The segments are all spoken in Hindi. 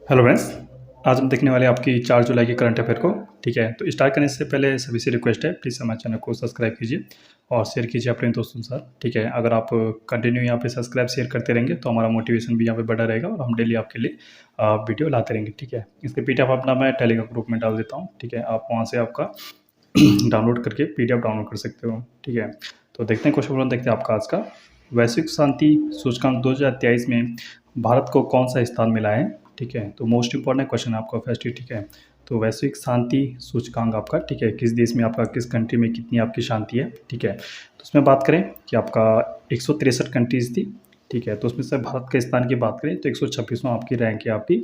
Hello friends. आज हम देखने वाले हैं आपकी 4 जुलाई के करंट अफेयर को। ठीक है, तो स्टार्ट करने से पहले सभी से रिक्वेस्ट है, प्लीज़ हमारे चैनल को सब्सक्राइब कीजिए और शेयर कीजिए अपने दोस्तों के साथ। ठीक है, अगर आप कंटिन्यू यहाँ पे सब्सक्राइब शेयर करते रहेंगे तो हमारा मोटिवेशन भी यहाँ पे बढ़ा रहेगा और हम डेली आपके लिए वीडियो लाते रहेंगे। ठीक है, इसके पीडीएफ अपना मैं टेलीग्राम ग्रुप में डाल देता हूँ। ठीक है, आप वहाँ से आपका डाउनलोड करके पीडीएफ डाउनलोड कर सकते हो। ठीक है, तो देखते हैं क्वेश्चन देखते हैं आपका आज का। वैश्विक शांति सूचकांक 2023 में भारत को कौन सा स्थान मिला है? ठीक है, तो मोस्ट इंपॉर्टेंट क्वेश्चन है आपका फर्स्ट ही। ठीक है, तो वैश्विक शांति सूचकांक आपका, ठीक है, किस देश में आपका, किस कंट्री में कितनी आपकी शांति है? ठीक है, तो उसमें बात करें कि आपका 163 कंट्रीज थी। ठीक है, तो उसमें से भारत के स्थान की बात करें तो 126वां आपकी रैंक है आपकी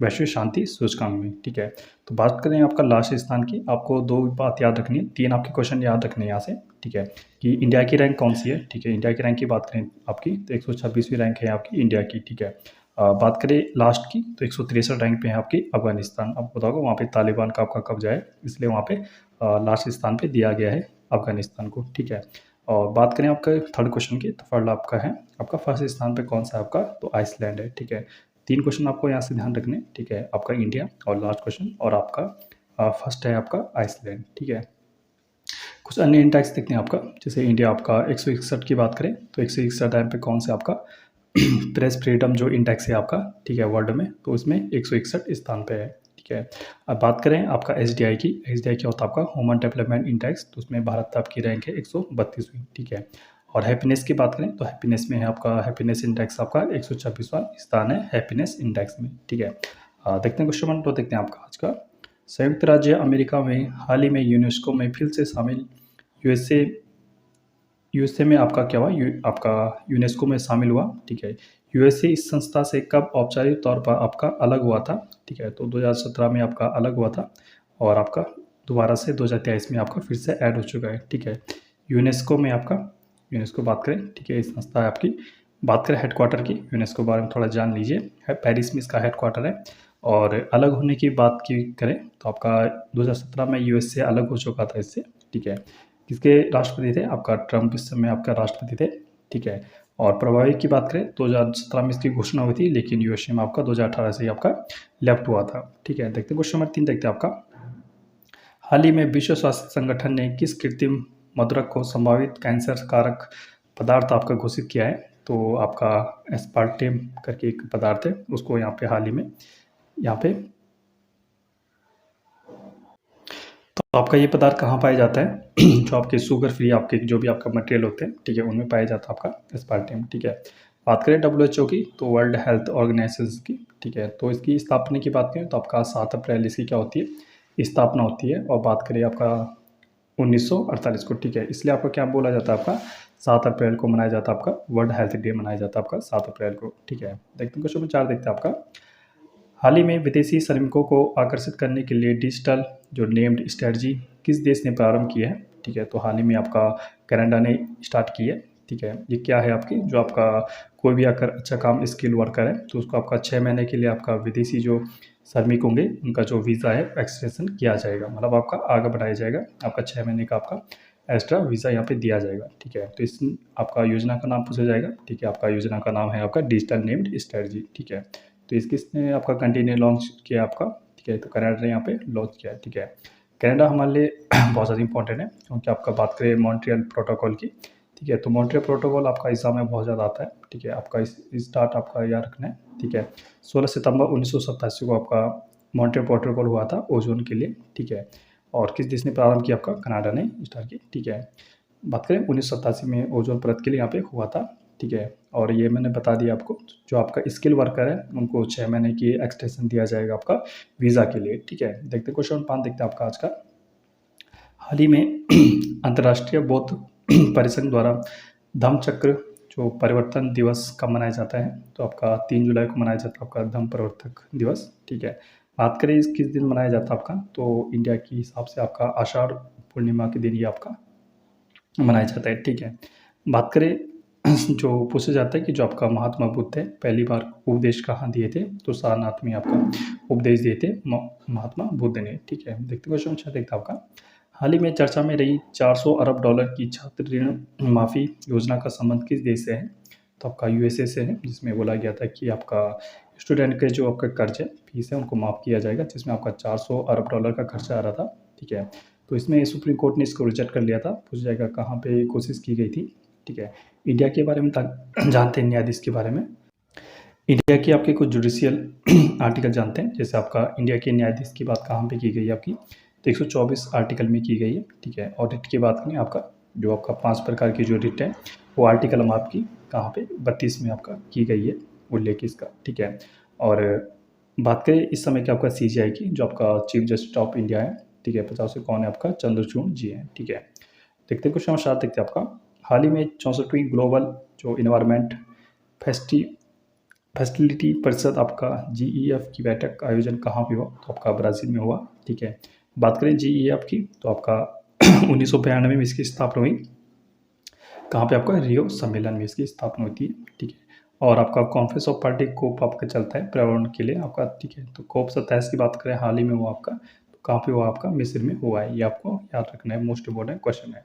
वैश्विक शांति सूचकांक में। ठीक है, तो बात करें आपका लास्ट स्थान की, आपको दो बात याद रखनी है, तीन आपके क्वेश्चन याद रखने हैं यहाँ से। ठीक है, कि इंडिया की रैंक कौन सी है? ठीक है, इंडिया की रैंक की बात करें आपकी तो 126वीं रैंक है आपकी इंडिया की। ठीक है, बात करें लास्ट की तो 163 रैंक पे है आपकी अफगानिस्तान। आपको बताओगे वहाँ पे तालिबान का आपका कब्जा है, इसलिए वहाँ पे लास्ट स्थान पे दिया गया है अफगानिस्तान को। ठीक है, और बात करें आपका थर्ड क्वेश्चन की तो थर्ड आपका है आपका फर्स्ट स्थान पे कौन सा है आपका, तो आइसलैंड है। ठीक है, तीन क्वेश्चन आपको यहाँ से ध्यान रखने। ठीक है, आपका इंडिया और लास्ट क्वेश्चन और आपका फर्स्ट है आपका आइसलैंड। ठीक है, कुछ अन्य इंडेक्स देखते हैं आपका, जैसे इंडिया आपका 161 की बात करें तो 161 रैंक पे कौन सा आपका प्रेस फ्रीडम जो इंडेक्स है आपका, ठीक है, वर्ल्ड में, तो उसमें 161 स्थान पे है। ठीक है, अब बात करें आपका एसडीआई की, एसडीआई क्या होता है आपका ह्यूमन डेवलपमेंट इंडेक्स, तो उसमें भारत आपकी रैंक है 132वीं। ठीक है, और हैप्पीनेस की बात करें तो हैप्पीनेस में है आपका हैप्पीनेस इंडेक्स आपका 126वां स्थान है हैप्पीनेस इंडेक्स में। ठीक है, देखते हैं क्वेश्चन तो देखते हैं आपका आज का। संयुक्त राज्य अमेरिका में हाल ही में यूनेस्को में फिर से शामिल यूएसए यूएसए में आपका क्या हुआ, आपका यूनेस्को में शामिल हुआ। ठीक है, यूएसए इस संस्था से कब औपचारिक तौर पर आपका अलग हुआ था? ठीक है, तो 2017 में आपका अलग हुआ था और आपका दोबारा से 2023 में आपका फिर से ऐड हो चुका है। ठीक है, यूनेस्को में आपका, यूनेस्को बात करें, ठीक है, इस संस्था है आपकी। बात करें हेडक्वार्टर की, यूनेस्को के बारे में थोड़ा जान लीजिए, पेरिस में इसका हेडक्वार्टर है। और अलग होने की बात की करें तो आपका 2017 में यूएस से अलग हो चुका था इससे। ठीक है, किसके राष्ट्रपति थे? आपका ट्रंप इस समय आपका राष्ट्रपति थे। ठीक है, और प्रभावी की बात करें 2017 में इसकी घोषणा हुई थी, लेकिन यूएसए में आपका 2018 से ही आपका लेफ्ट हुआ था। ठीक है, देखते हैं क्वेश्चन नंबर 3 देखते हैं आपका। हाल ही में विश्व स्वास्थ्य संगठन ने किस कृत्रिम मधुरक को संभावित कैंसर कारक पदार्थ आपका घोषित किया है? तो आपका एस्पार्टेम करके एक पदार्थ है, उसको यहाँ पे हाल ही में यहाँ पे, तो आपका ये पदार्थ कहाँ पाया जाता है? जो आपके शुगर फ्री आपके जो भी आपका मटेरियल होते हैं, ठीक है, उनमें पाया जाता है आपका एस्पार्टेम। ठीक है, बात करें डब्ल्यूएचओ की तो वर्ल्ड हेल्थ ऑर्गेनाइजेशन की। ठीक है, तो इसकी स्थापना की बात करें तो आपका 7 अप्रैल इसकी क्या होती है, स्थापना होती है। और बात करें आपका 1948 को। ठीक है, इसलिए आपका क्या बोला जाता है, आपका 7 अप्रैल को मनाया जाता है, आपका वर्ल्ड हेल्थ डे मनाया जाता है आपका 7 अप्रैल को। ठीक है, देखते हैं क्वेश्चन नंबर 4 देखते हैं आपका। हाल ही में विदेशी श्रमिकों को आकर्षित करने के लिए डिजिटल जो नेम्ड स्ट्रेटजी किस देश ने प्रारंभ की है? ठीक है, तो हाल ही में आपका कनाडा ने स्टार्ट की है। ठीक है, ये क्या है आपकी, जो आपका कोई भी आकर अच्छा काम स्किल वर्कर है तो उसको आपका 6 महीने के लिए आपका विदेशी जो श्रमिक होंगे उनका जो वीज़ा है एक्सटेंशन किया जाएगा, मतलब आपका आगे बढ़ाया जाएगा, आपका 6 महीने का आपका एक्स्ट्रा वीज़ा यहाँ पे दिया जाएगा। ठीक है, तो इस आपका योजना का नाम पूछा जाएगा। ठीक है, आपका योजना का नाम है आपका डिजिटल नेम्ड स्ट्रेटजी। ठीक है, तो इस किसने आपका कंट्री ने लॉन्च किया आपका? ठीक है, तो कनाडा ने यहाँ पे लॉन्च किया है। ठीक है, कनाडा हमारे लिए बहुत ज़्यादा इंपॉर्टेंट है, क्योंकि आपका बात करें मॉन्ट्रियल प्रोटोकॉल की। ठीक है, तो मॉन्ट्रियल प्रोटोकॉल आपका एग्जाम में बहुत ज़्यादा आता है। ठीक है, आपका इस स्टार्ट आपका याद रखना है। ठीक है, 16 सितंबर 1987 को आपका मॉन्ट्रियल प्रोटोकॉल हुआ था ओजोन के लिए। ठीक है, और किस देश ने प्रारंभ किया? आपका कनाडा ने स्टार्ट की। ठीक है, बात करें 1987 में ओजोन परत के लिए यहाँ पे हुआ था। ठीक है, और ये मैंने बता दिया आपको, जो आपका स्किल वर्कर है उनको 6 महीने की एक्सटेंशन दिया जाएगा आपका वीज़ा के लिए। ठीक है, देखते क्वेश्चन 5 देखते हैं आपका आज का। हाल ही में अंतर्राष्ट्रीय बौद्ध परिसंघ द्वारा धम्मचक्र जो परिवर्तन दिवस कब मनाया जाता है? तो आपका 3 जुलाई को मनाया जाता है आपका धम्म परिवर्तक दिवस। ठीक है, बात करें इस किस दिन मनाया जाता है आपका, तो इंडिया के हिसाब से आपका आषाढ़ पूर्णिमा के दिन ये आपका मनाया जाता है। ठीक है, बात करें जो पूछा जाता है कि जो आपका महात्मा बुद्ध है पहली बार उपदेश कहाँ दिए थे? तो सारनाथ में आपका उपदेश दिए थे महात्मा बुद्ध ने। ठीक है, देखते क्वेश्चन अच्छा देखते आपका। हाल ही में चर्चा में रही 400 अरब डॉलर की छात्र ऋण माफ़ी योजना का संबंध किस देश से है? तो आपका यूएसए से है, जिसमें बोला गया था कि आपका स्टूडेंट के जो आपका कर्ज है, फीस है, उनको माफ़ किया जाएगा, जिसमें आपका 400 अरब डॉलर का खर्चा आ रहा था। ठीक है, तो इसमें सुप्रीम कोर्ट ने इसको रिजेक्ट कर लिया था। पूछ जाएगा कहाँ पे कोशिश की गई थी। ठीक है, इंडिया के बारे में जानते हैं न्यायाधीश के बारे में। इंडिया की आपके कुछ जुडिशियल आर्टिकल जानते हैं, जैसे आपका इंडिया के न्यायाधीश की बात कहाँ पे की गई है आपकी, तो 124 आर्टिकल में की गई है। ठीक है, ऑडिट की बात करें आपका जो आपका 5 प्रकार की जो ऑडिट है, वो आर्टिकल हम आपकी कहाँ पे 32 में आपका की गई है उल्लेख इसका। ठीक है, और बात करें इस समय की आपका सीजीआई की, जो आपका चीफ जस्टिस ऑफ इंडिया है। ठीक है, 50 कौन है आपका, चंद्रचूड़ जी हैं। ठीक है, देखते हैं क्वेश्चन नंबर 7 देखते हैं आपका, हाल ही में 64वीं ग्लोबल जो इन्वायरमेंट फैसिलिटी परिषद आपका जीईएफ की बैठक का आयोजन कहाँ पे हुआ, तो आपका ब्राज़ील में हुआ। ठीक है, बात करें जीईएफ की, तो आपका 1992 में इसकी स्थापना हुई। कहाँ पे आपका, रियो सम्मेलन में इसकी स्थापना होती है। ठीक है, और आपका कॉन्फ्रेंस ऑफ पार्टी कोप आपका चलता है पर्यावरण के लिए आपका। ठीक है, तो कोप 27 की बात करें हाल ही में हुआ आपका, तो कहाँ पे हुआ आपका, मिस्र में हुआ है। ये आपको याद रखना है, मोस्ट इम्पोर्टेंट क्वेश्चन है।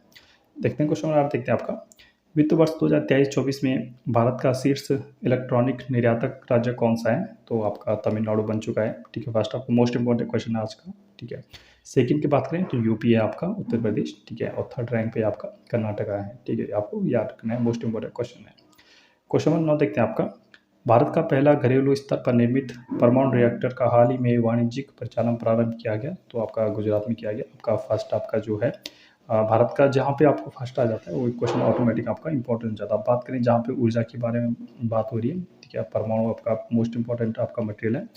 देखते हैं क्वेश्चन नंबर 8 देखते हैं आपका, वित्त वर्ष 2023-24 में भारत का शीर्ष इलेक्ट्रॉनिक निर्यातक राज्य कौन सा है, तो आपका तमिलनाडु बन चुका है। ठीक है, फर्स्ट आपको मोस्ट इंपॉर्टेंट क्वेश्चन है आज का। ठीक है, सेकंड की बात करें तो यूपी है आपका, उत्तर प्रदेश। ठीक है, और थर्ड रैंक पे आपका कर्नाटका है। ठीक है, आपको याद रखना है, मोस्ट इंपॉर्टेंट क्वेश्चन है। क्वेश्चन नंबर 9 देखते हैं आपका, भारत का पहला घरेलू स्तर पर निर्मित परमाणु रिएक्टर का हाल ही में वाणिज्यिक परिचालन प्रारंभ किया गया, तो आपका गुजरात में किया गया। आपका फर्स्ट आपका जो है भारत का जहाँ पे आपको फर्स्ट आ जाता है वो क्वेश्चन ऑटोमेटिक आपका इंपॉर्टेंट हो जाता है। बात करें जहाँ पे ऊर्जा के बारे में बात हो रही है, ठीक है, परमाणु आपका मोस्ट इंपॉर्टेंट आपका मटेरियल है,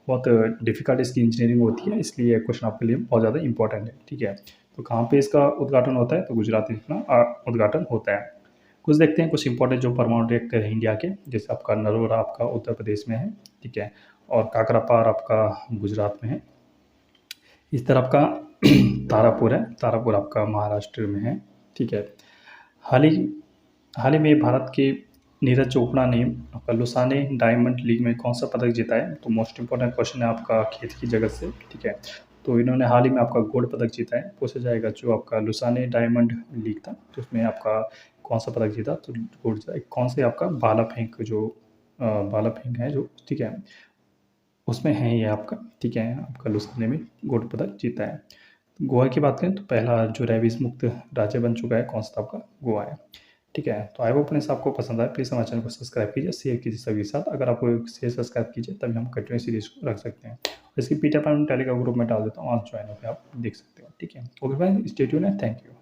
बहुत डिफिकल्ट इसकी इंजीनियरिंग होती है, इसलिए क्वेश्चन आपके लिए बहुत ज़्यादा इंपॉर्टेंट है। ठीक है, तो कहाँ पे इसका उद्घाटन होता है, तो गुजरात में इसका उद्घाटन होता है। कुछ देखते हैं कुछ इंपॉर्टेंट जो परमाणु रिएक्टर है इंडिया के, जैसे आपका नरोरा आपका उत्तर प्रदेश में है। ठीक है, और काकरापार आपका गुजरात में है। इस तरह आपका तारापुर है, तारापुर आपका महाराष्ट्र में है। ठीक है, हाल ही में भारत के नीरज चोपड़ा ने आपका लुसाने डायमंड लीग में कौन सा पदक जीता है, तो मोस्ट इंपॉर्टेंट क्वेश्चन है आपका खेल की जगत से। ठीक है, तो इन्होंने हाल ही में आपका गोल्ड पदक जीता है। पूछा जाएगा जो आपका लुसाने डायमंड लीग था, तो उसमें आपका कौन सा पदक जीता, तो गोल्ड। कौन से आपका भाला फेंक जो भाला फेंक है जो, ठीक है, उसमें है ये आपका। ठीक है, आपका लुसाने में गोल्ड पदक जीता है। गोवा की बात करें तो पहला जो रेबीज मुक्त राज्य बन चुका है, कौन सा था आपका, गोवा है। ठीक है, तो आई होप फ्रेंड्स आपको पसंद आए, प्लीज़ हमारे चैनल को सब्सक्राइब कीजिए, शेयर कीजिए सभी के साथ। अगर आपको शेयर सब्सक्राइब कीजिए तभी हम कंटिन्यू सीरीज को रख सकते हैं। इसकी पीडीएफ मैं टेलीग्राम ग्रुप में डाल देता हूँ, वहाँ ज्वाइन होकर आप देख सकते हो। ठीक है, ओके भाई, स्टे ट्यून्ड है, थैंक यू।